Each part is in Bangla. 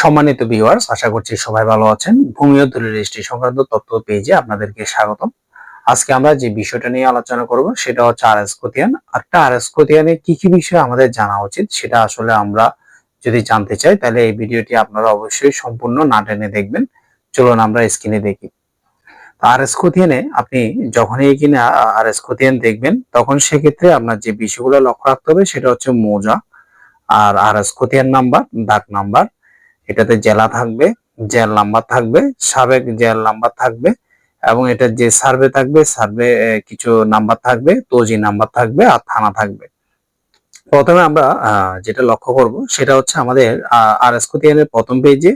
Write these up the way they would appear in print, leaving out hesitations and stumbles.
সম্মানিত ভিউয়ার্স, আশা করছি সবাই ভালো আছেন। ভূমি ও দলিল রেজিস্ট্রি সংক্রান্ত তথ্য পেজে আপনাদেরকে স্বাগতম। আজকে আমরা যে বিষয়টা নিয়ে আলোচনা করব সেটা হচ্ছে আরএস খতিয়ান। আরএস খতিয়ানে কি কি বিষয় আমাদের জানা উচিত সেটা আসলে আমরা যদি জানতে চাই তাহলে এই ভিডিওটি আপনারা অবশ্যই সম্পূর্ণ না টেনে দেখবেন। চলুন আমরা স্ক্রিনে দেখি। আরএস খতিয়ানে আপনি যখনই কিনা আরএস খতিয়ান দেখবেন তখন সেক্ষেত্রে আপনার যে বিষয়গুলো লক্ষ্য রাখতে হবে সেটা হচ্ছে মৌজা আর আরএস খতিয়ান নাম্বার, দাগ নাম্বার, এটাতে জেলা থাকবে, জেল নাম্বার থাকবে, সাবেক জেল নাম্বার থাকবে এবং এটার যে সার্ভে থাকবে, সার্ভে কিছু নাম্বার থাকবে, তজি নাম্বার থাকবে আর থানা থাকবে। প্রথমে আমরা যেটা লক্ষ্য করব সেটা হচ্ছে আমাদের আরএস খতিয়ানের প্রথম পেজে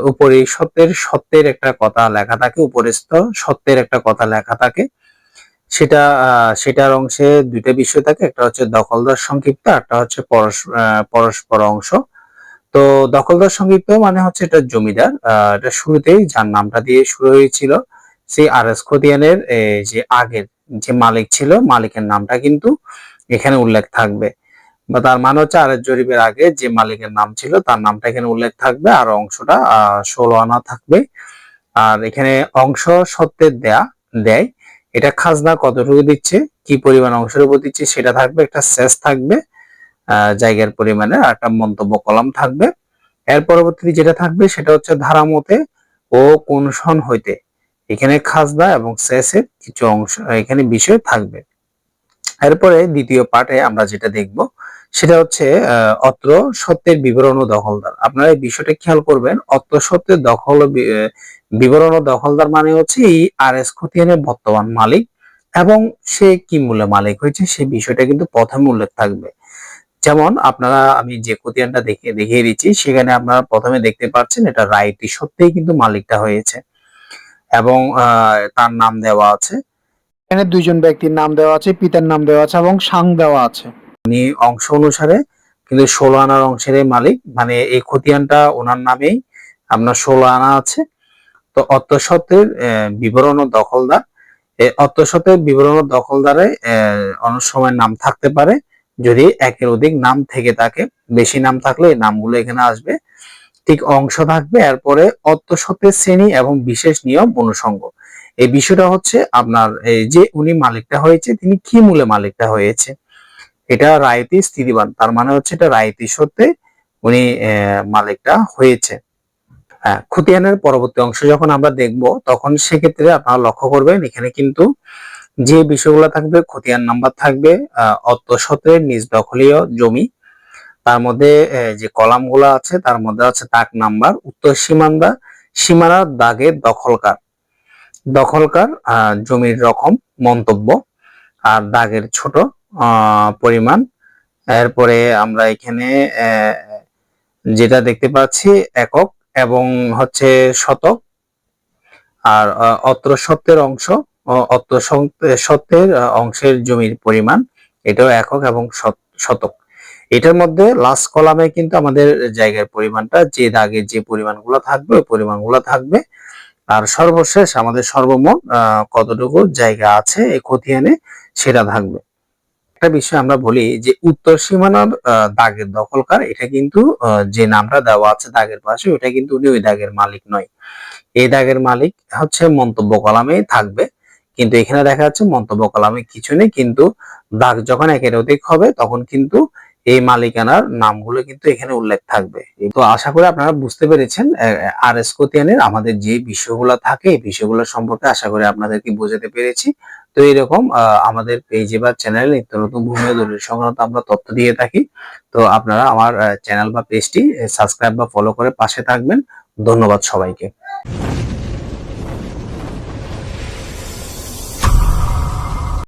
উপরে সত্যের একটা কথা লেখা থাকে, উপরস্থ সত্যের একটা কথা লেখা থাকে। সেটার অংশে দুইটা বিষয় থাকে, একটা হচ্ছে দখলদার সংক্ষিপ্ত, একটা হচ্ছে পরস্পর অংশ। তো দখলদার সংক্ষিপ্ত মানে হচ্ছে এটা জমিদার, এটা শুরুতেই যার নামটা দিয়ে শুরু হয়েছিল সেই আরএস খতিয়ানের যে আগের যে মালিক ছিল, মালিকের নামটা কিন্তু এখানে উল্লেখ থাকবে। বা তার মানে হচ্ছে আরএস জরিপের আগে যে মালিকের নাম ছিল তার নামটা এখানে উল্লেখ থাকবে আর অংশটা 16 আনা থাকবে। আর এখানে অংশ সত্ত্বের দেয়, এটা খাজনা কতটুকু দিচ্ছে, কি পরিমাণ অংশের উপর দিচ্ছে সেটা থাকবে, একটা সেস থাকবে জায়গার পরিমাণে, আর একটা মন্তব্য কলাম থাকবে। এর পরবর্তীতে যেটা থাকবে সেটা হচ্ছে ধারা মতে ও কোন সন হইতে, এখানে খাজনা এবং সেসের কিছু অংশ এখানে বিষয় থাকবে। এরপরে দ্বিতীয় পার্টে আমরা যেটা দেখব সেটা হচ্ছে অত্র সত্ত্বের বিবরণ ও দখলদার। আপনারা এই বিষয়টা খেয়াল করবেন, অত্র সত্ত্বের বিবরণ ও দখলদার মানে হচ্ছে এই আরএস খতিয়ানের বর্তমান মালিক এবং সে কি মূল্যে মালিক হয়েছে সেই বিষয়টা কিন্তু প্রথমে উল্লেখ থাকবে। যেমন আমি যে খতিয়ানটা দেখিয়ে দিচ্ছি সেখানে আপনারা প্রথমে দেখতে পাচ্ছেন এটা রায়তি সত্ত্বেই কিন্তু মালিকটা হয়েছে এবং তার নাম দেওয়া আছে, এখানে দুইজন ব্যক্তির নাম দেওয়া আছে, পিতার নাম দেওয়া আছে এবং সাং দেওয়া আছে। উনি অংশ অনুসারে কিন্তু 16 আনার অংশের মালিক, মানে এই খতিয়ানটা ওনার নামেই আপনার 16 আনা আছে। তো অত্তসত্ত্বের বিবরণ ও দখলদার, এই অত্তসত্ত্বের বিবরণ ও দখলদারে অনেক সময় নাম থাকতে পারে, যদি একের অধিক নাম থেকে থাকে, বেশি নাম থাকলে এই নামগুলো এখানে আসবে। ঠিক অংশ থাকবে, এরপরে অত্তসত্ত্বের শ্রেণী এবং বিশেষ নিয়ম অনুষঙ্গ। এই বিষয়টা হচ্ছে আপনার এই যে উনি মালিকটা হয়েছে তিনি কি মূল্যে মালিকটা হয়েছে, এটা রায়তি স্থিতিবান, তার মানে হচ্ছে এটা রায়তি সত্ত্বে উনি মালিকটা হয়েছে। খতিয়ানের পরবর্তী অংশ যখন আমরা দেখব তখন সেক্ষেত্রে আপনারা লক্ষ্য করবেন এখানে কিন্তু যে বিষয়গুলো থাকবে, খতিয়ান নাম্বার থাকবে, অত্তসত্ত্বের নিজ দখলীয় জমি, তার মধ্যে যে কলামগুলো আছে তার মধ্যে আছে দাগ নাম্বার, উত্তর সীমানার দাগের দখলকার জমির রকম, মন্তব্য আর দাগের ছোট পরিমাণ। এরপরে আমরা এখানে যেটা দেখতে পাচ্ছি একক এবং হচ্ছে শতক, আর অত্র সত্ত্বের অংশ, অত্র সত্ত্বের অংশের জমির পরিমাণ, এটাও একক এবং শতক। এটার মধ্যে লাস্ট কলামে কিন্তু আমাদের জায়গার পরিমাণটা, যে দাগে যে পরিমাণগুলো থাকবে ওই পরিমাণগুলো থাকবে। আর সর্বশেষ আমাদের সর্বমোট কতটুকু জায়গা আছে এই খতিয়ানে সেটা থাকবে। একটা বিষয় আমরা বলি যে উত্তর সীমানার দাগের দখলকার, এটা কিন্তু যে নামটা দেওয়া আছে দাগের পাশে ওটা কিন্তু উনি ওই দাগের মালিক নয়, এই দাগের মালিক হচ্ছে মন্তব্য কলামেই থাকবে। কিন্তু এখানে দেখা যাচ্ছে মন্তব্য কলামে কিছু নেই, কিন্তু দাগ যখন একের অধিক হবে তখন কিন্তু এই মালিকানার নামগুলো কিন্তু এখানে উল্লেখ থাকবে। তো আশা করি আপনারা বুঝতে পেরেছেন আরএস খতিয়ানের আমাদের যে বিষয়গুলো থাকে এই বিষয়গুলো সম্পর্কে আশা করি আপনাদেরকে বোঝাতে পেরেছি। তো এরকম আমাদের পেজে বা চ্যানেলে নিত্য নতুন ভূমি ও দলিল সংক্রান্ত আমরা তথ্য দিয়ে থাকি। তো আপনারা আমার চ্যানেল বা পেজটি সাবস্ক্রাইব বা ফলো করে পাশে থাকবেন। ধন্যবাদ সবাইকে।